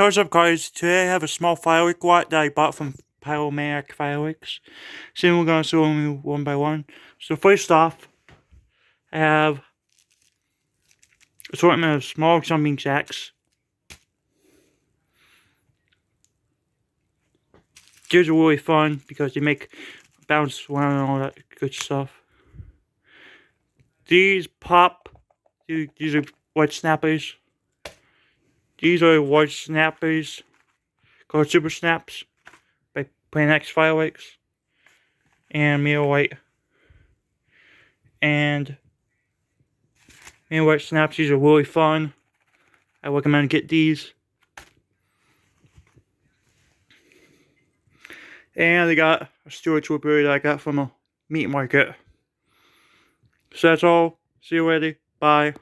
What's up, guys? Today I have a small firework that I bought from Pyromaniac fireworks. So we're gonna show them one by one. So first off, I have assortment of small jumping jacks. These are really fun because they make bounce around and all that good stuff. These pop. These are white snappers. These are white snappers called Super Snaps by Pyromaniacs Fireworks and Mirror White. And Mirror White Snaps, these are really fun. I recommend get these. And I got a storage trooper that I got from a meat market. So that's all. See you later. Bye.